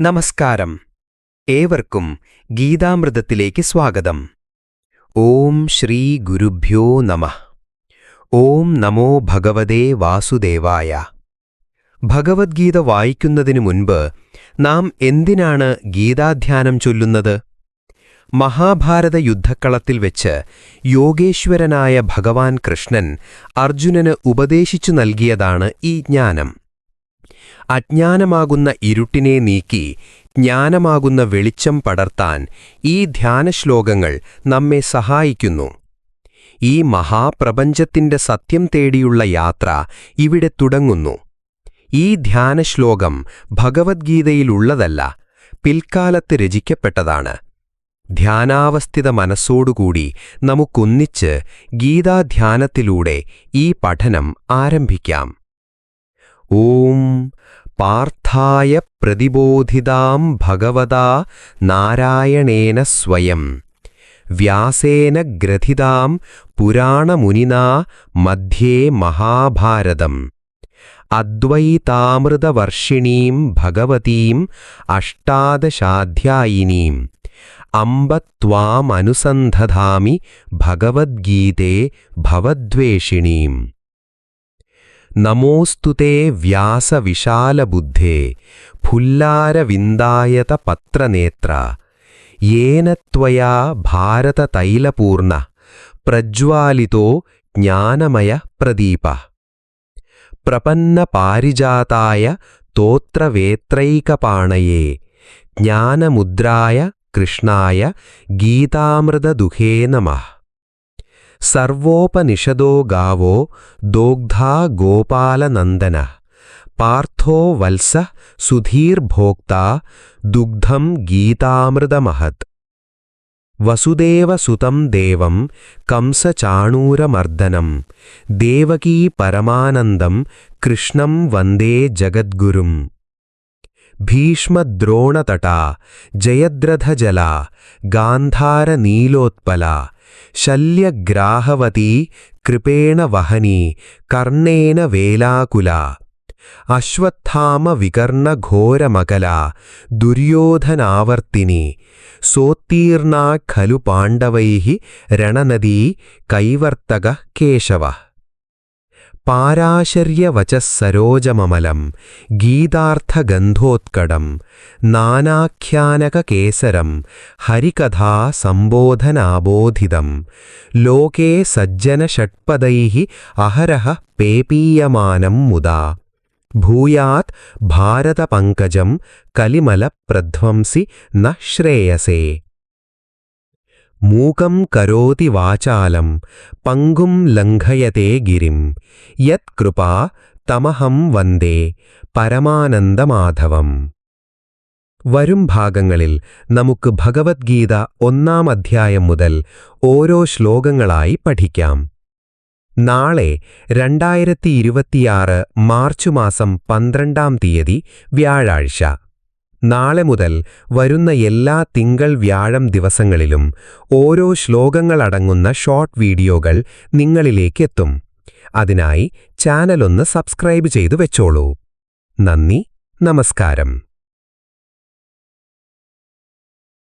നമസ്കാരം. ഏവർക്കും ഗീതാമൃതത്തിലേക്ക് സ്വാഗതം. ഓം ശ്രീ ഗുരുഭ്യോ നമഃ. ഓം നമോ ഭഗവതേ വാസുദേവായ. ഭഗവദ്ഗീത വായിക്കുന്നതിനു മുൻപ് നാം എന്തിനാണ് ഗീതാധ്യാനം ചൊല്ലുന്നത്? മഹാഭാരത യുദ്ധക്കളത്തിൽ വെച്ച് യോഗേശ്വരനായ ഭഗവാൻ കൃഷ്ണൻ അർജുനന് ഉപദേശിച്ചു നൽകിയതാണ് ഈ ജ്ഞാനം. അജ്ഞാനമാകുന്ന ഇരുട്ടിനെ നീക്കി ജ്ഞാനമാകുന്ന വെളിച്ചം പടർത്താൻ ഈ ധ്യാനശ്ലോകങ്ങൾ നമ്മെ സഹായിക്കുന്നു. ഈ മഹാപ്രപഞ്ചത്തിന്റെ സത്യം തേടിയുള്ള യാത്ര ഇവിടെ തുടങ്ങുന്നു. ഈ ധ്യാനശ്ലോകം ഭഗവദ്ഗീതയിലുള്ളതല്ല, പിൽക്കാലത്ത് രചിക്കപ്പെട്ടതാണ്. ധ്യാനാവസ്ഥിത മനസ്സോടുകൂടി നമുക്കൊന്നിച്ച് ഗീതാധ്യാനത്തിലൂടെ ഈ പഠനം ആരംഭിക്കാം. ഓം പാർത്ഥായ പ്രതിബോധിതാം ഭഗവതാ നാരായണേന സ്വയം വ്യാസേന ഗ്രഥിതാം പുരാണമുനിനാ മധ്യേ മഹാഭാരതം അദ്വൈതാമൃതവർഷിണീം ഭഗവതീം അഷ്ടാദശാധ്യായിനീം അംബ ത്വാമനുസന്ധധാമി ഭഗവദ്ഗീതേ ഭവദ്വേഷിണീം. നമോസ്തുതേ വ്യാസവിശാലബുദ്ധേ ഫുല്ലാരവിന്ദായത പത്രനേത്ര യേന ത്വയാ ഭാരതതൈലപൂർണ പ്രജ്വാലിതോ ജ്ഞാനമയ പ്രദീപ. പ്രപന്നപാരിജാതായ തോത്രവേത്രൈകപാണയേ ജ്ഞാനമുദ്രായ കൃഷ്ണായ ഗീതാമൃതദുഹേ നമഃ. സർവോപനിഷദോ ഗാവോ ദോഗ്ധാ ഗോപാലനന്ദന പാർത്ഥോ വത്സ സുധീർഭോക്താ ദുഗ്ധം ഗീതാമൃതമഹത്. വസുദേവസുതം ദേവം കംസചാണൂരമർദ്ദനം ദേവകീ പരമാനന്ദം കൃഷ്ണം വന്ദേ ജഗദ്ഗുരും. ഭീഷ്മദ്രോണതടാ ജയദ്രഥജലാ ഗാന്ധാരനീലോത്പലാ ശല്യഗ്രാഹവതീ കൃപേണ വഹനീ കർണേന വേലാകുലാ. അശ്വത്ഥാമവികർണഘോരമകലാ ദുര്യോധനാവർത്തിനി സോത്തീർണാ ഖലു പാണ്ഡവൈഃ രണനദീ കൈവർത്തക കേശവ. പാരാശര്യവചഃസരോജമമലം ഗീതാർത്ഥഗന്ധോത്കടം നാനാഖ്യാനകകേസരം ഹരികഥാ സംബോധനാബോധിതം ലോകേ സജ്ജനഷട്പദൈഃ അഹരഃ പേപീയമാനം മുദാ. ഭൂയാത് ഭാരതപങ്കജം കലിമലപ്രധ്വംസി ന ശ്രേയസേ. മൂകം കരോതി വാചാലം പങ്കും ലംഘയത്തെ ഗിരിം യത്കൃപാ തമഹം വന്ദേ പരമാനന്ദമാധവം. വരും ഭാഗങ്ങളിൽ നമുക്ക് ഭഗവദ്ഗീത 1-ാം അധ്യായം മുതൽ ഓരോ ശ്ലോകങ്ങളായി പഠിക്കാം. നാളെ 2026 മാർച്ച് മാസം 12-ാം തീയതി വ്യാഴാഴ്ച. നാളെ മുതൽ വരുന്ന എല്ലാ തിങ്കൾ വ്യാഴം ദിവസങ്ങളിലും ഓരോ ശ്ലോകങ്ങളടങ്ങുന്ന ഷോർട്ട് വീഡിയോകൾ നിങ്ങളിലേക്കെത്തും. അതിനായി ചാനലൊന്ന് സബ്സ്ക്രൈബ് ചെയ്തു വെച്ചോളൂ. നന്ദി, നമസ്കാരം.